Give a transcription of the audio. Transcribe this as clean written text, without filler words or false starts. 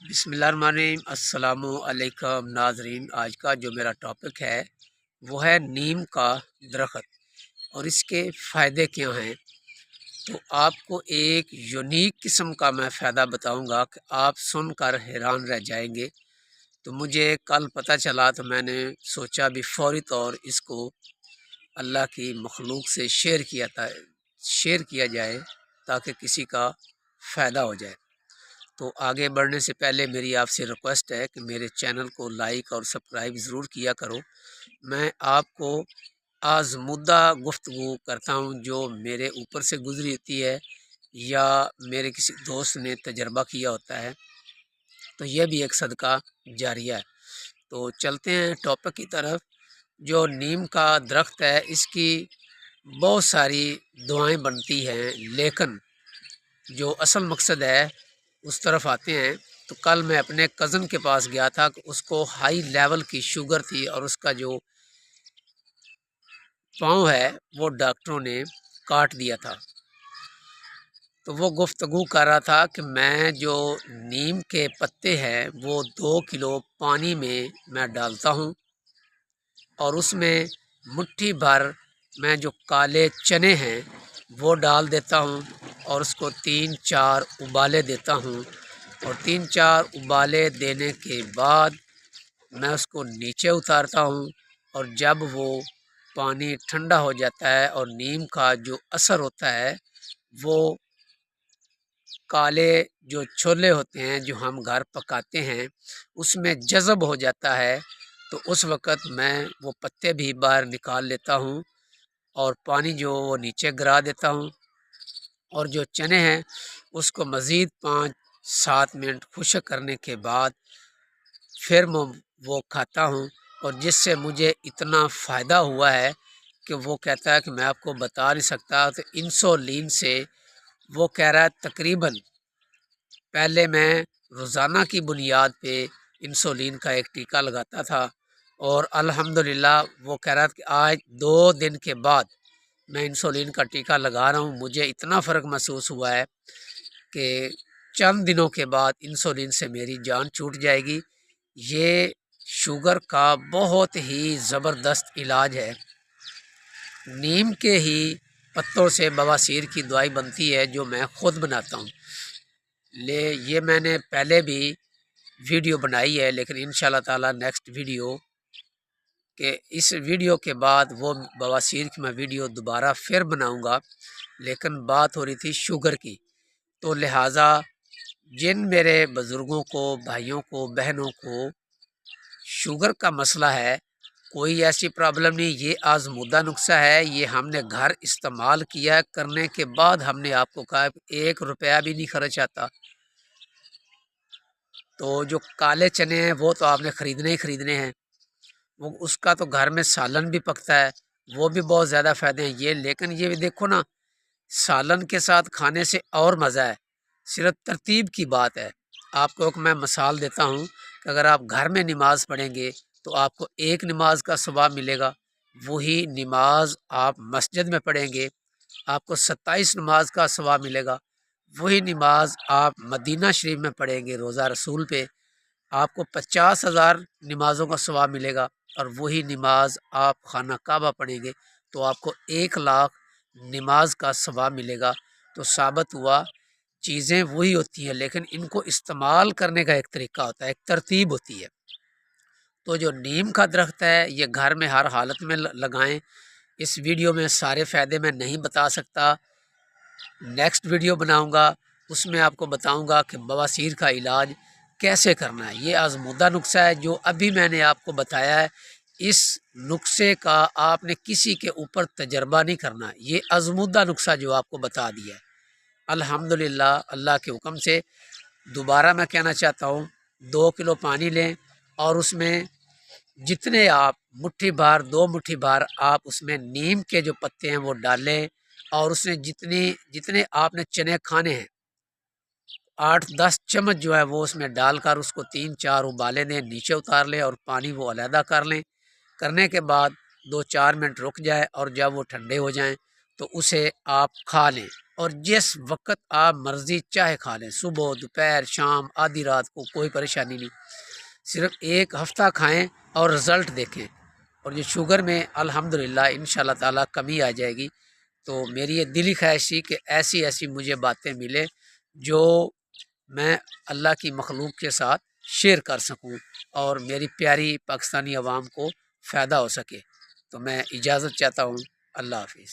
बिस्मिल्लाहिर्रहमानिर्रहीम। अस्सलामुअलैकुम नाज़रीन। आज का जो मेरा टॉपिक है वो है नीम का दरख्त और इसके फ़ायदे क्या हैं। तो आपको एक यूनिक किस्म का मैं फ़ायदा बताऊंगा कि आप सुनकर हैरान रह जाएंगे। तो मुझे कल पता चला तो मैंने सोचा भी फ़ौरी तौर इसको अल्लाह की मखलूक से शेयर किया जाए ताकि किसी का फ़ायदा हो जाए। तो आगे बढ़ने से पहले मेरी आपसे रिक्वेस्ट है कि मेरे चैनल को लाइक और सब्सक्राइब ज़रूर किया करो। मैं आपको आज़मूदा गुफ्तगू करता हूँ जो मेरे ऊपर से गुज़री होती है या मेरे किसी दोस्त ने तजर्बा किया होता है। तो यह भी एक सदका जारिया है। तो चलते हैं टॉपिक की तरफ। जो नीम का दरख्त है इसकी बहुत सारी दुआएं बनती हैं, लेकिन जो असल मकसद है उस तरफ आते हैं। तो कल मैं अपने कज़न के पास गया था कि उसको हाई लेवल की शुगर थी और उसका जो पाँव है वो डॉक्टरों ने काट दिया था। तो वो गुफ्तगू कर रहा था कि मैं जो नीम के पत्ते हैं वो 2 किलो पानी में मैं डालता हूँ और उसमें मुट्ठी भर मैं जो काले चने हैं वो डाल देता हूँ और उसको 3-4 उबाले देता हूँ। और 3-4 उबाले देने के बाद मैं उसको नीचे उतारता हूँ और जब वो पानी ठंडा हो जाता है और नीम का जो असर होता है वो काले जो छोले होते हैं जो हम घर पकाते हैं उसमें जज़ब हो जाता है, तो उस वक़्त मैं वो पत्ते भी बाहर निकाल लेता हूँ और पानी जो वो नीचे गिरा देता हूँ और जो चने हैं उसको मज़ीद 5-7 मिनट खुश्क करने के बाद फिर मैं वो खाता हूँ। और जिससे मुझे इतना फ़ायदा हुआ है कि वो कहता है कि मैं आपको बता नहीं सकता। तो इंसुलिन से वो कह रहा है तकरीबन पहले मैं रोज़ाना की बुनियाद पे इंसुलिन का एक टीका लगाता था और अल्हम्दुलिल्लाह वो कह रहा था कि आज 2 दिन के बाद मैं इंसुलिन का टीका लगा रहा हूँ। मुझे इतना फ़र्क महसूस हुआ है कि चंद दिनों के बाद इंसुलिन से मेरी जान छूट जाएगी। ये शुगर का बहुत ही ज़बरदस्त इलाज है। नीम के ही पत्तों से बवासीर की दवाई बनती है जो मैं ख़ुद बनाता हूँ। ये मैंने पहले भी वीडियो बनाई है, लेकिन इंशाल्लाह ताला नेक्स्ट वीडियो के इस वीडियो के बाद वो बवासीर की मैं वीडियो दोबारा फिर बनाऊंगा। लेकिन बात हो रही थी शुगर की, तो लिहाजा जिन मेरे बुज़ुर्गों को, भाइयों को, बहनों को शुगर का मसला है, कोई ऐसी प्रॉब्लम नहीं। ये आज़मूदा नुस्खा है, ये हमने घर इस्तेमाल किया करने के बाद हमने आपको कहा 1 रुपया भी नहीं खर्च आता। तो जो काले चने हैं वो तो आपने ख़रीदने ही ख़रीदने हैं। वो उसका तो घर में सालन भी पकता है, वो भी बहुत ज़्यादा फ़ायदे हैं ये। लेकिन ये भी देखो ना, सालन के साथ खाने से और मज़ा है, सिर्फ तरतीब की बात है। आपको एक मैं मिसाल देता हूँ कि अगर आप घर में नमाज़ पढ़ेंगे तो आपको एक नमाज का सवाब मिलेगा। वही नमाज आप मस्जिद में पढ़ेंगे आपको 27 नमाज का सवाब मिलेगा। वही नमाज आप मदीना शरीफ में पढ़ेंगे रोज़ा रसूल पे आपको 50,000 नमाज़ों का सवाब मिलेगा। और वही नमाज आप खाना काबा पढ़ेंगे तो आपको 1 लाख नमाज का सवाब मिलेगा। तो साबित हुआ चीज़ें वही होती हैं, लेकिन इनको इस्तेमाल करने का एक तरीका होता है, एक तरतीब होती है। तो जो नीम का दरख्त है ये घर में हर हालत में लगाएं। इस वीडियो में सारे फ़ायदे मैं नहीं बता सकता, नेक्स्ट वीडियो बनाऊंगा उसमें आपको बताऊंगा कि बवासीर का इलाज कैसे करना है। ये आज़मूदा नुस्खा है जो अभी मैंने आपको बताया है। इस नुस्खे का आपने किसी के ऊपर तजर्बा नहीं करना, ये आज़मूदा नुस्खा जो आपको बता दिया है। अल्हम्दुलिल्लाह अल्लाह के हुक्म से दोबारा मैं कहना चाहता हूँ 2 किलो पानी लें और उसमें जितने आप मुट्ठी भर 2 मुट्ठी भर आप उसमें नीम के जो पत्ते हैं वो डालें और उसमें जितने जितने आपने चने खाने हैं 8-10 चम्मच जो है वो उसमें डालकर उसको 3-4 उबाले दें, नीचे उतार लें और पानी वो अलहदा कर लें। करने के बाद 2-4 मिनट रुक जाए और जब वो ठंडे हो जाएं تو اسے آپ کھا لیں، اور جس وقت آپ مرضی چاہے کھا لیں، صبح، دوپہر، شام، آدھی رات کو، کوئی پریشانی نہیں۔ صرف 1 ہفتہ کھائیں اور رزلٹ دیکھیں، اور یہ شوگر میں الحمدللہ انشاءاللہ تعالی کمی آ جائے گی۔ تو میری یہ دلی خواہش تھی کہ ایسی ایسی مجھے باتیں ملے جو میں اللہ کی مخلوق کے ساتھ شیئر کر سکوں اور میری پیاری پاکستانی عوام کو فائدہ ہو سکے۔ تو میں اجازت چاہتا ہوں، اللہ حافظ۔